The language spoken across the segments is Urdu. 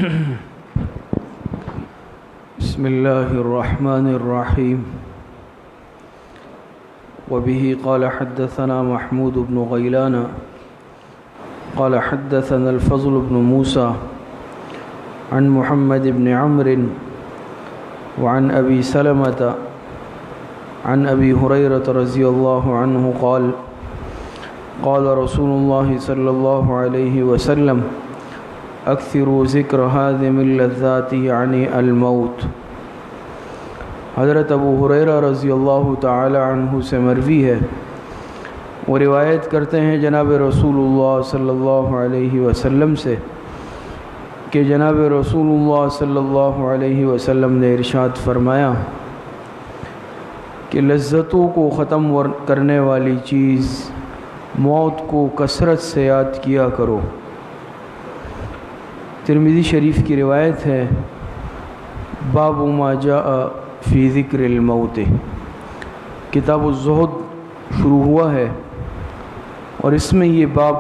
بسم الله الرحمن الرحيم. وبه قال حدثنا محمود بن غيلان قال حدثنا الفضل بن موسى عن محمد بن عمرو وعن أبي سلمة عن أبي هريرة رضي الله عنه قال قال رسول الله صلى الله عليه وسلم اکثروا ذکر ہادم اللذات یعنی الموت. حضرت ابو ہریرہ رضی اللہ تعالی عنہ سے مروی ہے، وہ روایت کرتے ہیں جناب رسول اللہ صلی اللہ علیہ وسلم سے کہ جناب رسول اللہ صلی اللہ علیہ وسلم نے ارشاد فرمایا کہ لذتوں کو ختم کرنے والی چیز موت کو کثرت سے یاد کیا کرو. ترمذی شریف کی روایت ہے، باب ما جاء فی ذکر الموت. کتاب الزہد شروع ہوا ہے اور اس میں یہ باب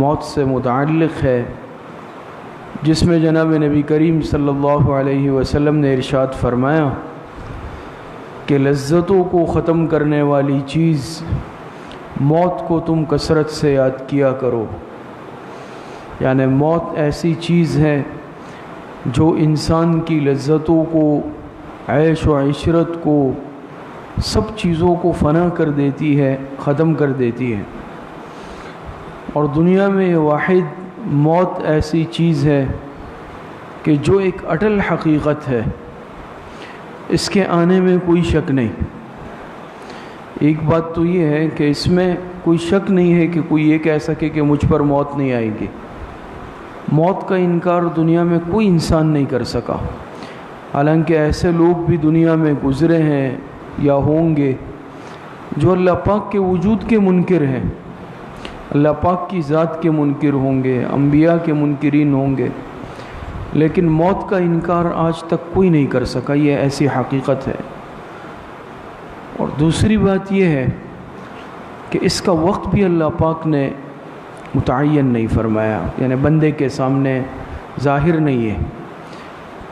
موت سے متعلق ہے، جس میں جناب نبی کریم صلی اللہ علیہ وسلم نے ارشاد فرمایا کہ لذتوں کو ختم کرنے والی چیز موت کو تم کثرت سے یاد کیا کرو. یعنی موت ایسی چیز ہے جو انسان کی لذتوں کو، عیش و عشرت کو، سب چیزوں کو فنا کر دیتی ہے، ختم کر دیتی ہے. اور دنیا میں واحد موت ایسی چیز ہے کہ جو ایک اٹل حقیقت ہے، اس کے آنے میں کوئی شک نہیں. ایک بات تو یہ ہے کہ اس میں کوئی شک نہیں ہے کہ کوئی یہ کہہ سکے کہ مجھ پر موت نہیں آئے گی. موت کا انکار دنیا میں کوئی انسان نہیں کر سکا، حالانکہ ایسے لوگ بھی دنیا میں گزرے ہیں یا ہوں گے جو اللہ پاک کے وجود کے منکر ہیں، اللہ پاک کی ذات کے منکر ہوں گے، انبیاء کے منکرین ہوں گے، لیکن موت کا انکار آج تک کوئی نہیں کر سکا. یہ ایسی حقیقت ہے. اور دوسری بات یہ ہے کہ اس کا وقت بھی اللہ پاک نے متعین نہیں فرمایا، یعنی بندے کے سامنے ظاہر نہیں ہے.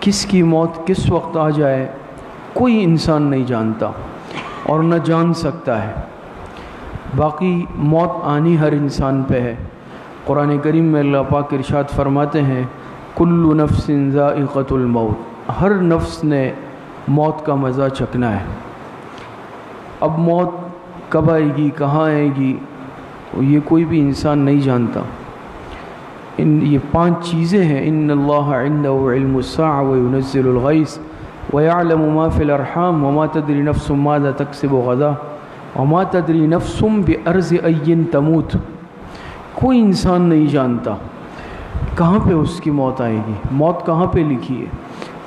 کس کی موت کس وقت آ جائے کوئی انسان نہیں جانتا اور نہ جان سکتا ہے. باقی موت آنی ہر انسان پہ ہے. قرآن کریم میں اللہ پاک ارشاد فرماتے ہیں کل نفس ذائقۃ الموت، ہر نفس نے موت کا مزہ چکھنا ہے. اب موت کب آئے گی، کہاں آئے گی، یہ کوئی بھی انسان نہیں جانتا. یہ 5 چیزیں ہیں. ان اللہ عنده علم الساعة وينزل الغیث ويعلم ما في الارحام وما تدری نفس ماذا تکسب غدا وما تدری نفس بارض ای تموت. کوئی انسان نہیں جانتا کہاں پہ اس کی موت آئے گی، موت کہاں پہ لکھی ہے،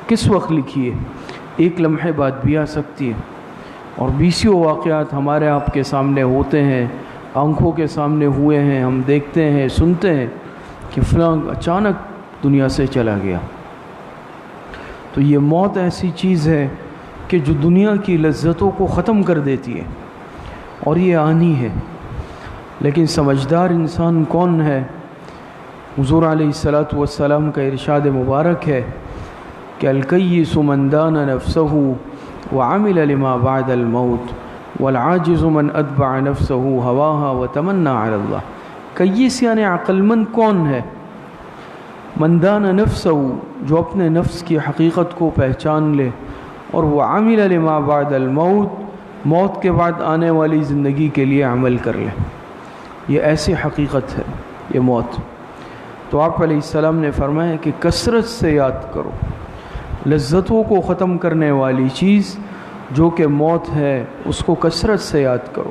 کس وقت لکھی ہے. ایک لمحے بعد بھی آ سکتی ہے. اور بیسیوں واقعات ہمارے آپ کے سامنے ہوتے ہیں، آنکھوں کے سامنے ہوئے ہیں، ہم دیکھتے ہیں، سنتے ہیں کہ فلاں اچانک دنیا سے چلا گیا. تو یہ موت ایسی چیز ہے کہ جو دنیا کی لذتوں کو ختم کر دیتی ہے اور یہ آنی ہے. لیکن سمجھدار انسان کون ہے؟ حضور علیہ الصلاۃ والسلام کا ارشاد مبارک ہے کہ الکیس من دان نفسہ وعمل لما بعد الموت والعاجز من اتبع نفسہ ہواها وتمنى علی اللہ. کیس یعنی عقل مند کون ہے؟ من دان نفسہ، جو اپنے نفس کی حقیقت کو پہچان لے اور وہ عمل لما بعد الموت، موت کے بعد آنے والی زندگی کے لیے عمل کر لے. یہ ایسی حقیقت ہے یہ موت. تو آپ علیہ السلام نے فرمایا کہ کثرت سے یاد کرو لذتوں کو ختم کرنے والی چیز جو کہ موت ہے، اس کو کثرت سے یاد کرو.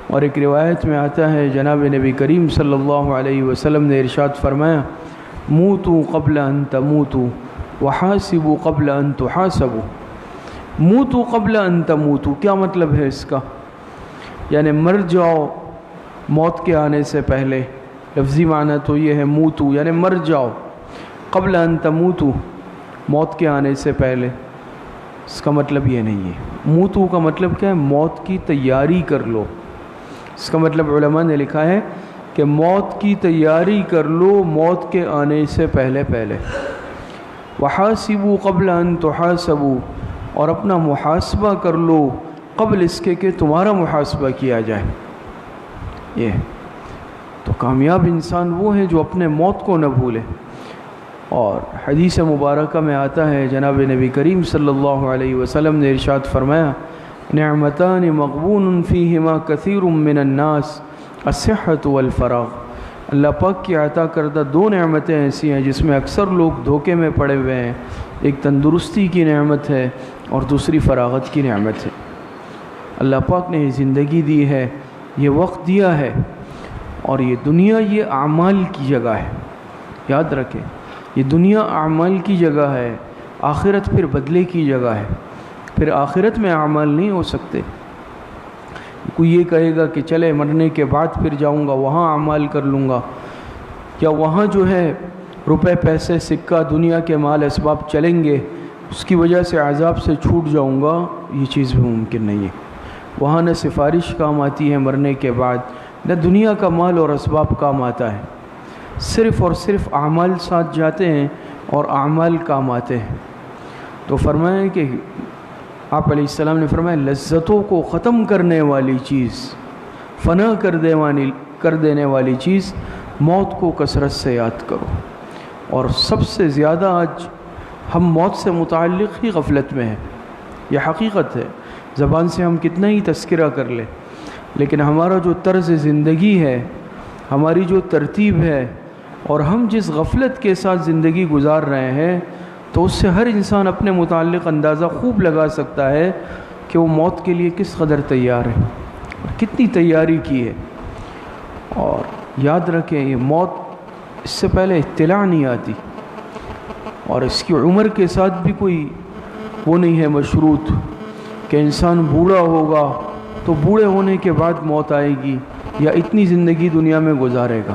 اور ایک روایت میں آتا ہے جناب نبی کریم صلی اللہ علیہ وسلم نے ارشاد فرمایا موتوا قبل ان تموتوا وحاسبوا قبل ان تحاسبوا. موتوا قبل ان تموتوا کیا مطلب ہے اس کا؟ یعنی مر جاؤ موت کے آنے سے پہلے. لفظی معنی تو یہ ہے موتوا یعنی مر جاؤ، قبل ان تموتوا موت کے آنے سے پہلے. اس کا مطلب یہ نہیں ہے. موتوا کا مطلب کیا ہے؟ موت کی تیاری کر لو. اس کا مطلب علماء نے لکھا ہے کہ موت کی تیاری کر لو موت کے آنے سے پہلے پہلے۔ وحاسبوا قبل ان تحاسبوا، اور اپنا محاسبہ کر لو قبل اس کے کہ تمہارا محاسبہ کیا جائے۔ یہ تو کامیاب انسان وہ ہے جو اپنے موت کو نہ بھولے۔ اور حدیث مبارکہ میں آتا ہے، جناب نبی کریم صلی اللہ علیہ وسلم نے ارشاد فرمایا، نعمتان مغبون فیہما کثیر من الناس الصحۃ والفراغ۔ اللہ پاک کی عطا کردہ دو نعمتیں ایسی ہیں جس میں اکثر لوگ دھوکے میں پڑے ہوئے ہیں، ایک تندرستی کی نعمت ہے اور دوسری فراغت کی نعمت ہے۔ اللہ پاک نے یہ زندگی دی ہے، یہ وقت دیا ہے، اور یہ دنیا یہ اعمال کی جگہ ہے۔ یاد رکھیں، یہ دنیا اعمال کی جگہ ہے، آخرت پھر بدلے کی جگہ ہے۔ پھر آخرت میں اعمال نہیں ہو سکتے۔ کوئی یہ کہے گا کہ چلے مرنے کے بعد پھر جاؤں گا وہاں اعمال کر لوں گا، یا وہاں جو ہے روپے پیسے سکہ دنیا کے مال اسباب چلیں گے، اس کی وجہ سے عذاب سے چھوٹ جاؤں گا، یہ چیز بھی ممکن نہیں ہے۔ وہاں نہ سفارش کام آتی ہے مرنے کے بعد، نہ دنیا کا مال اور اسباب کام آتا ہے، صرف اور صرف اعمال ساتھ جاتے ہیں اور اعمال کام آتے ہیں۔ تو فرمایا کہ آپ علیہ السلام نے فرمایا، لذتوں کو ختم کرنے والی چیز، فنا کر دینے والی چیز، موت کو کثرت سے یاد کرو۔ اور سب سے زیادہ آج ہم موت سے متعلق ہی غفلت میں ہیں، یہ حقیقت ہے۔ زبان سے ہم کتنا ہی تذکرہ کر لیں، لیکن ہمارا جو طرز زندگی ہے، ہماری جو ترتیب ہے، اور ہم جس غفلت کے ساتھ زندگی گزار رہے ہیں، تو اس سے ہر انسان اپنے متعلق اندازہ خوب لگا سکتا ہے کہ وہ موت کے لیے کس قدر تیار ہے اور کتنی تیاری کی ہے۔ اور یاد رکھیں، یہ موت اس سے پہلے اطلاع نہیں آتی، اور اس کی عمر کے ساتھ بھی کوئی وہ نہیں ہے مشروط کہ انسان بوڑھا ہوگا تو بوڑھے ہونے کے بعد موت آئے گی، یا اتنی زندگی دنیا میں گزارے گا۔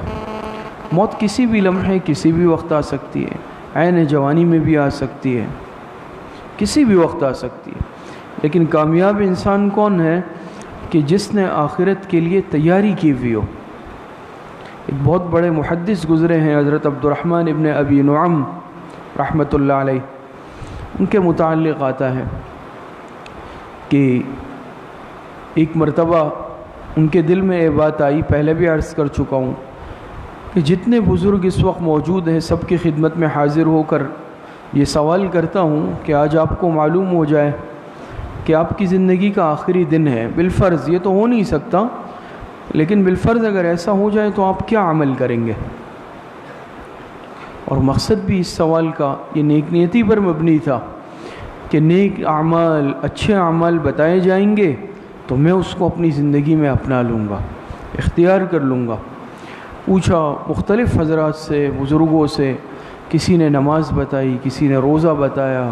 موت کسی بھی لمحے کسی بھی وقت آ سکتی ہے، عین جوانی میں بھی آ سکتی ہے، کسی بھی وقت آ سکتی ہے۔ لیکن کامیاب انسان کون ہے؟ کہ جس نے آخرت کے لیے تیاری کی ہوئی ہو۔ ایک بہت بڑے محدث گزرے ہیں، حضرت عبد الرحمن ابن ابی نعم رحمۃ اللہ علیہ، ان کے متعلق آتا ہے کہ ایک مرتبہ ان کے دل میں یہ بات آئی، پہلے بھی عرض کر چکا ہوں کہ جتنے بزرگ اس وقت موجود ہیں سب کی خدمت میں حاضر ہو کر یہ سوال کرتا ہوں کہ آج آپ کو معلوم ہو جائے کہ آپ کی زندگی کا آخری دن ہے، بالفرض یہ تو ہو نہیں سکتا، لیکن بالفرض اگر ایسا ہو جائے تو آپ کیا عمل کریں گے؟ اور مقصد بھی اس سوال کا یہ نیک نیتی پر مبنی تھا کہ نیک اعمال، اچھے اعمال بتائے جائیں گے تو میں اس کو اپنی زندگی میں اپنا لوں گا، اختیار کر لوں گا۔ پوچھا مختلف حضرات سے، بزرگوں سے، کسی نے نماز بتائی، کسی نے روزہ بتایا،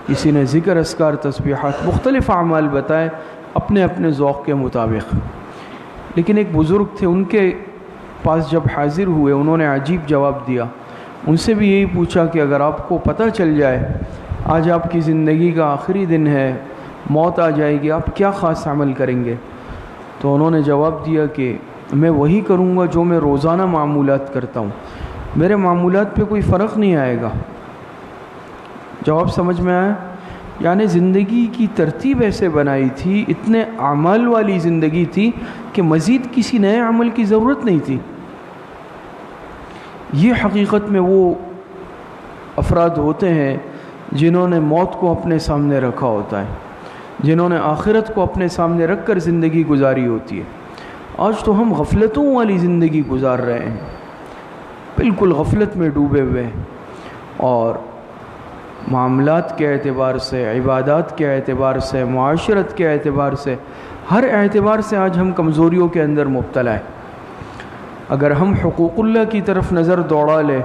کسی نے ذکر اذکار تسبیحات، مختلف اعمال بتائے اپنے اپنے ذوق کے مطابق۔ لیکن ایک بزرگ تھے، ان کے پاس جب حاضر ہوئے انہوں نے عجیب جواب دیا۔ ان سے بھی یہی پوچھا کہ اگر آپ کو پتہ چل جائے آج آپ کی زندگی کا آخری دن ہے، موت آ جائے گی، آپ کیا خاص عمل کریں گے؟ تو انہوں نے جواب دیا کہ میں وہی کروں گا جو میں روزانہ معمولات کرتا ہوں، میرے معمولات پہ کوئی فرق نہیں آئے گا۔ جواب سمجھ میں آیا؟ یعنی زندگی کی ترتیب ایسے بنائی تھی، اتنے اعمال والی زندگی تھی کہ مزید کسی نئے عمل کی ضرورت نہیں تھی۔ یہ حقیقت میں وہ افراد ہوتے ہیں جنہوں نے موت کو اپنے سامنے رکھا ہوتا ہے، جنہوں نے آخرت کو اپنے سامنے رکھ کر زندگی گزاری ہوتی ہے۔ آج تو ہم غفلتوں والی زندگی گزار رہے ہیں، بالکل غفلت میں ڈوبے ہوئے ہیں، اور معاملات کے اعتبار سے، عبادات کے اعتبار سے، معاشرت کے اعتبار سے، ہر اعتبار سے آج ہم کمزوریوں کے اندر مبتلا ہیں۔ اگر ہم حقوق اللہ کی طرف نظر دوڑا لیں،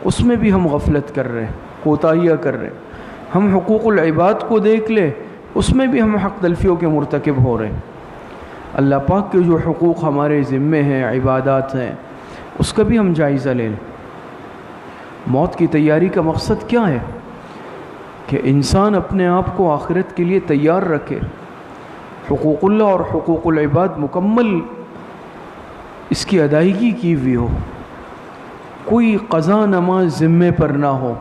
اس میں بھی ہم غفلت کر رہے ہیں، کوتاہیاں کر رہے ہیں۔ ہم حقوق العباد کو دیکھ لیں، اس میں بھی ہم حق تلفیوں کے مرتکب ہو رہے ہیں۔ اللہ پاک کے جو حقوق ہمارے ذمے ہیں، عبادات ہیں، اس کا بھی ہم جائزہ لے لیں۔ موت کی تیاری کا مقصد کیا ہے؟ کہ انسان اپنے آپ کو آخرت کے لیے تیار رکھے، حقوق اللہ اور حقوق العباد مکمل اس کی ادائیگی کی ہوئی ہو، کوئی قضا نماز ذمے پر نہ ہو۔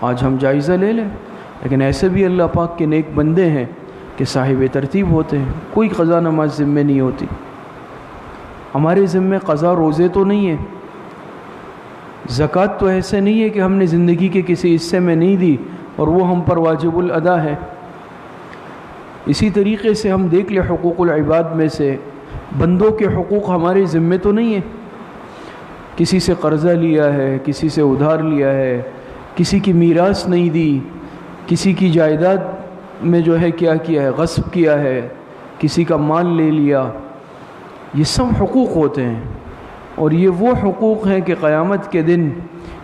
آج ہم جائزہ لے لیں، لیکن ایسے بھی اللہ پاک کے نیک بندے ہیں کہ صاحب ترتیب ہوتے ہیں، کوئی قضا نماز ذمے نہیں ہوتی۔ ہمارے ذمے قضا روزے تو نہیں ہے، زکوٰۃ تو ایسے نہیں ہے کہ ہم نے زندگی کے کسی حصے میں نہیں دی اور وہ ہم پر واجب الادا ہے۔ اسی طریقے سے ہم دیکھ لیں حقوق العباد میں سے بندوں کے حقوق ہمارے ذمے تو نہیں ہے۔ کسی سے قرضہ لیا ہے، کسی سے ادھار لیا ہے، کسی کی میراث نہیں دی، کسی کی جائیداد میں جو ہے کیا ہے، غصب کیا ہے، کسی کا مال لے لیا، یہ سب حقوق ہوتے ہیں۔ اور یہ وہ حقوق ہیں کہ قیامت کے دن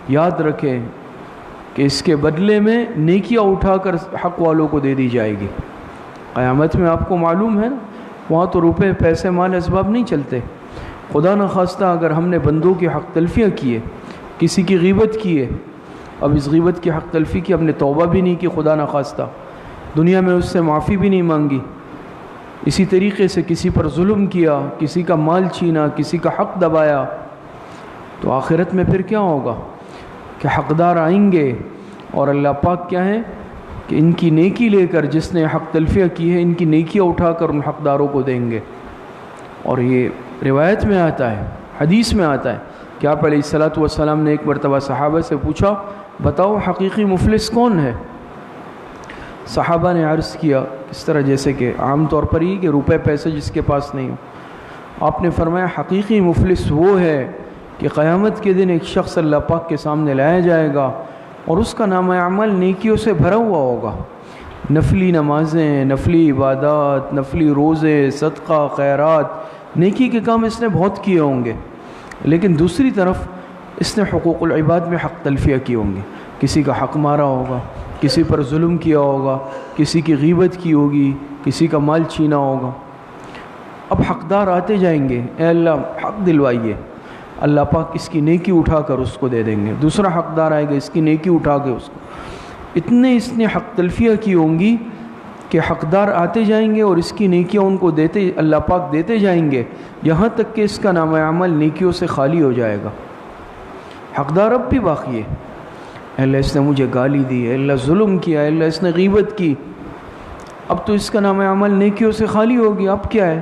یاد رکھیں کہ اس کے بدلے میں نیکیاں اٹھا کر حق والوں کو دے دی جائے گی۔ قیامت میں آپ کو معلوم ہے نا، وہاں تو روپے پیسے مال اسباب نہیں چلتے۔ خدا نخواستہ اگر ہم نے بندوں کی حق تلفیاں کیے، کسی کی غیبت کی ہے، اب اس غیبت کی حق تلفی کی ہم نے توبہ بھی نہیں کی، خدا نخواستہ دنیا میں اس سے معافی بھی نہیں مانگی، اسی طریقے سے کسی پر ظلم کیا، کسی کا مال چھینا، کسی کا حق دبایا، تو آخرت میں پھر کیا ہوگا کہ حقدار آئیں گے اور اللہ پاک کیا ہے کہ ان کی نیکی لے کر، جس نے حق تلفیہ کی ہے، ان کی نیکیاں اٹھا کر ان حقداروں کو دیں گے۔ اور یہ روایت میں آتا ہے، حدیث میں آتا ہے کہ آپ علیہ الصلاۃ والسلام نے ایک مرتبہ صحابہ سے پوچھا، بتاؤ حقیقی مفلس کون ہے؟ صحابہ نے عرض کیا اس طرح جیسے کہ عام طور پر یہ کہ روپے پیسے جس کے پاس نہیں ہو۔ آپ نے فرمایا حقیقی مفلس وہ ہے کہ قیامت کے دن ایک شخص اللہ پاک کے سامنے لایا جائے گا اور اس کا نامہ اعمال نیکیوں سے بھرا ہوا ہوگا، نفلی نمازیں، نفلی عبادات، نفلی روزے، صدقہ، خیرات، نیکی کے کام اس نے بہت کیے ہوں گے، لیکن دوسری طرف اس نے حقوق العباد میں حق تلفیہ کی ہوں گی، کسی کا حق مارا ہوگا، کسی پر ظلم کیا ہوگا، کسی کی غیبت کی ہوگی، کسی کا مال چھینا ہوگا۔ اب حقدار آتے جائیں گے، اے اللہ حق دلوائیے، اللہ پاک اس کی نیکی اٹھا کر اس کو دے دیں گے، دوسرا حقدار آئے گا، اس کی نیکی اٹھا کے اس کو، اتنے اس نے حق تلفیہ کی ہوں گی کہ حقدار آتے جائیں گے اور اس کی نیکیاں ان کو دیتے، اللہ پاک دیتے جائیں گے، یہاں تک کہ اس کا نامہ عمل نیکیوں سے خالی ہو جائے گا۔ حقدار اب بھی باقی ہے، اے اللہ اس نے مجھے گالی دی، اے اللہ ظلم کیا، اے اللہ اس نے غیبت کی، اب تو اس کا نامہ عمل نیکیوں سے خالی ہو گیا، اب کیا ہے؟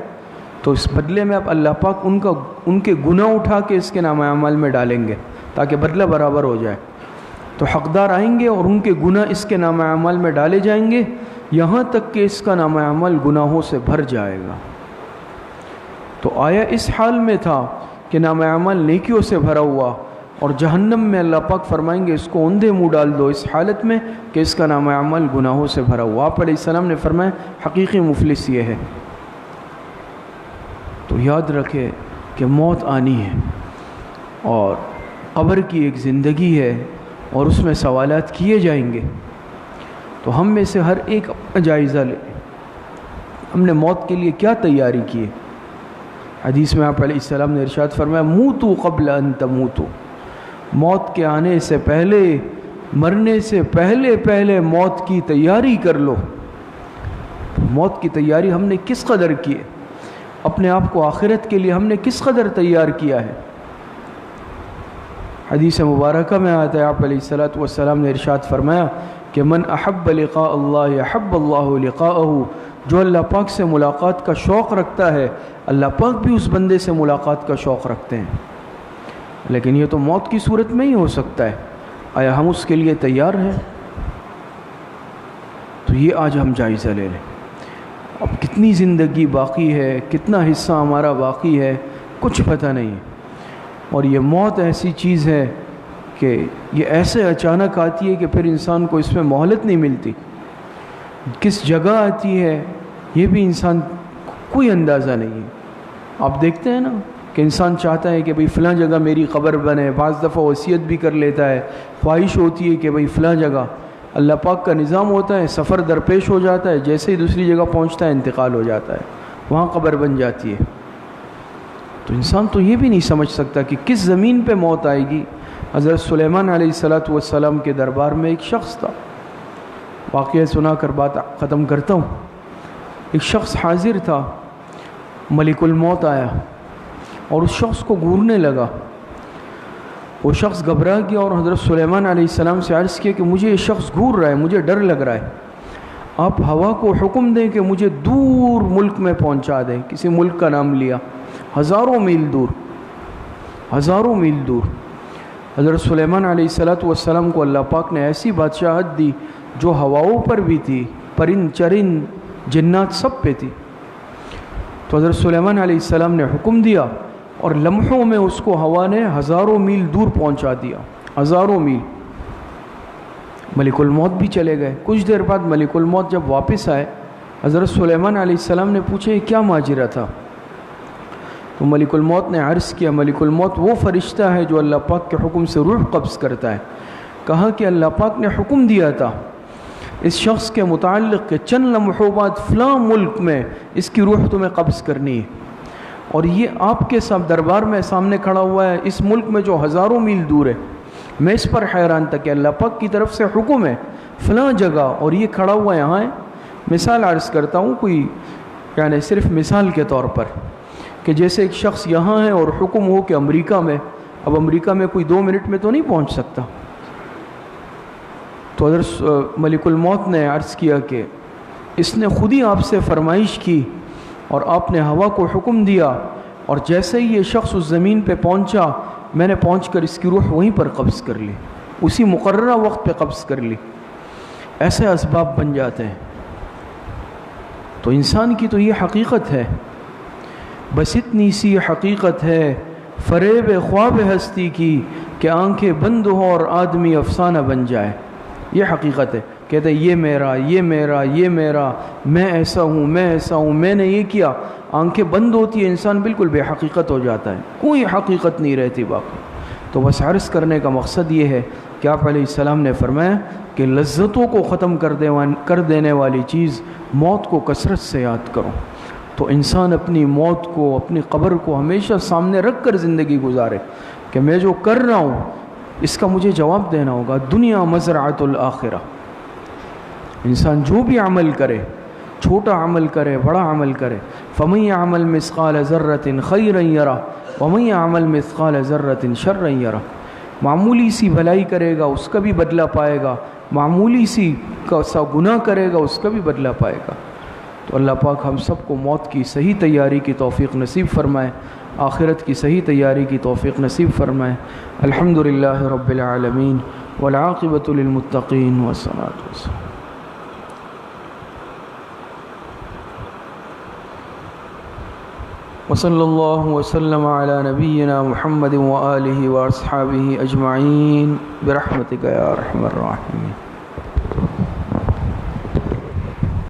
تو اس بدلے میں اب اللہ پاک ان کے گناہ اٹھا کے اس کے نامہ عمل میں ڈالیں گے تاکہ بدلہ برابر ہو جائے۔ تو حقدار آئیں گے اور ان کے گناہ اس کے نامہ عمل میں ڈالے جائیں گے، یہاں تک کہ اس کا نامہ عمل گناہوں سے بھر جائے گا۔ تو آیا اس حال میں تھا کہ نامہ عمل نیکیوں سے بھرا ہوا، اور جہنم میں اللہ پاک فرمائیں گے اس کو اوندھے منہ ڈال دو، اس حالت میں کہ اس کا نامہ عمل گناہوں سے بھرا ہوا۔ آپ علیہ السلام نے فرمایا حقیقی مفلس یہ ہے۔ تو یاد رکھے کہ موت آنی ہے اور قبر کی ایک زندگی ہے اور اس میں سوالات کیے جائیں گے۔ تو ہم میں سے ہر ایک اپنا جائزہ لے، ہم نے موت کے لیے کیا تیاری کی ہے؟ حدیث میں آپ علیہ السلام نے ارشاد فرمایا موتوا قبل ان تموتوا، موت کے آنے سے پہلے، مرنے سے پہلے موت کی تیاری کر لو۔ موت کی تیاری ہم نے کس قدر کی ہے؟ اپنے آپ کو آخرت کے لیے ہم نے کس قدر تیار کیا ہے؟ حدیث مبارکہ میں آتا ہے آپ علیہ الصلاۃ والسلام نے ارشاد فرمایا کہ من احب لقاء اللہ احب اللہ لقاءہ، جو اللہ پاک سے ملاقات کا شوق رکھتا ہے اللہ پاک بھی اس بندے سے ملاقات کا شوق رکھتے ہیں۔ لیکن یہ تو موت کی صورت میں ہی ہو سکتا ہے، آیا ہم اس کے لیے تیار ہیں؟ تو یہ آج ہم جائزہ لے لیں، اب کتنی زندگی باقی ہے، کتنا حصہ ہمارا باقی ہے، کچھ پتہ نہیں ہے۔ اور یہ موت ایسی چیز ہے کہ یہ ایسے اچانک آتی ہے کہ پھر انسان کو اس میں مہلت نہیں ملتی، کس جگہ آتی ہے یہ بھی انسان کوئی اندازہ نہیں ہے۔ آپ دیکھتے ہیں نا کہ انسان چاہتا ہے کہ بھئی فلاں جگہ میری قبر بنے، بعض دفعہ وصیت بھی کر لیتا ہے، خواہش ہوتی ہے کہ بھئی فلاں جگہ، اللہ پاک کا نظام ہوتا ہے سفر درپیش ہو جاتا ہے، جیسے ہی دوسری جگہ پہنچتا ہے انتقال ہو جاتا ہے، وہاں قبر بن جاتی ہے۔ تو انسان تو یہ بھی نہیں سمجھ سکتا کہ کس زمین پہ موت آئے گی۔ حضرت سلیمان علیہ الصلاۃ والسلام کے دربار میں ایک شخص تھا، واقعہ سنا کر بات ختم کرتا ہوں۔ ایک شخص حاضر تھا، ملک الموت آیا اور اس شخص کو گھورنے لگا۔ وہ شخص گھبرا گیا اور حضرت سلیمان علیہ السلام سے عرض کیا کہ مجھے یہ شخص گھور رہا ہے، مجھے ڈر لگ رہا ہے، آپ ہوا کو حکم دیں کہ مجھے دور ملک میں پہنچا دیں۔ کسی ملک کا نام لیا، ہزاروں میل دور، ہزاروں میل دور۔ حضرت سلیمان علیہ السلام کو اللہ پاک نے ایسی بادشاہت دی جو ہواؤں پر بھی تھی، پرند چرند جنات سب پہ تھی۔ تو حضرت سلیمان علیہ السلام نے حکم دیا اور لمحوں میں اس کو ہوا نے ہزاروں میل دور پہنچا دیا، ہزاروں میل۔ ملک الموت بھی چلے گئے۔ کچھ دیر بعد ملک الموت جب واپس آئے، حضرت سلیمان علیہ السلام نے پوچھا یہ کیا ماجرا تھا؟ تو ملک الموت نے عرض کیا، ملک الموت وہ فرشتہ ہے جو اللہ پاک کے حکم سے روح قبض کرتا ہے۔ کہا کہ اللہ پاک نے حکم دیا تھا اس شخص کے متعلق کہ چند لمحوں بعد فلاں ملک میں اس کی روح تمہیں قبض کرنی ہے، اور یہ آپ کے سب دربار میں سامنے کھڑا ہوا ہے اس ملک میں جو ہزاروں میل دور ہے۔ میں اس پر حیران تھا کہ اللہ پاک کی طرف سے حکم ہے فلاں جگہ اور یہ کھڑا ہوا یہاں ہے۔ مثال عرض کرتا ہوں، کوئی یعنی صرف مثال کے طور پر، کہ جیسے ایک شخص یہاں ہے اور حکم ہو کہ امریکہ میں، اب امریکہ میں کوئی 2 منٹ میں تو نہیں پہنچ سکتا۔ تو حضرت ملک الموت نے عرض کیا کہ اس نے خود ہی آپ سے فرمائش کی اور آپ نے ہوا کو حکم دیا، اور جیسے ہی یہ شخص اس زمین پہ پہنچا میں نے پہنچ کر اس کی روح وہیں پر قبض کر لی، اسی مقررہ وقت پہ قبض کر لی۔ ایسے اسباب بن جاتے ہیں۔ تو انسان کی تو یہ حقیقت ہے، بس اتنی سی حقیقت ہے فریب خواب ہستی کی کہ آنکھیں بند ہو اور آدمی افسانہ بن جائے۔ یہ حقیقت ہے، کہتے ہیں یہ میرا، یہ میرا، یہ میرا، میں ایسا ہوں، میں ایسا ہوں، میں نے یہ کیا۔ آنکھیں بند ہوتی ہے، انسان بالکل بے حقیقت ہو جاتا ہے، کوئی حقیقت نہیں رہتی باقی۔ تو بس عرض کرنے کا مقصد یہ ہے کہ آپ علیہ السلام نے فرمایا کہ لذتوں کو ختم کر دینے والی چیز موت کو کثرت سے یاد کرو۔ تو انسان اپنی موت کو، اپنی قبر کو ہمیشہ سامنے رکھ کر زندگی گزارے کہ میں جو کر رہا ہوں اس کا مجھے جواب دینا ہوگا۔ دنیا مزرعۃ الآخرہ۔ انسان جو بھی عمل کرے، چھوٹا عمل کرے، بڑا عمل کرے، فَمَن يَعْمَلْ مِثْقَالَ ذَرَّةٍ خَيْرًا يَرَهُ وَمَن يَعْمَلْ مِثْقَالَ ذَرَّةٍ شَرًّا يَرَهُ۔ معمولی سی بھلائی کرے گا اس کا بھی بدلہ پائے گا، معمولی سی سا گناہ کرے گا اس کا بھی بدلہ پائے گا۔ تو اللہ پاک ہم سب کو موت کی صحیح تیاری کی توفیق نصیب فرمائے، آخرت کی صحیح تیاری کی توفیق نصیب فرمائے۔ الحمدللہ رب العالمین والعاقبۃ للمتقین والصلاۃ والسلام۔ وصلی اللہ وسلم علی نبینا محمد وآلہ واصحابہ اجمعین برحمتک یا ارحم الراحمین۔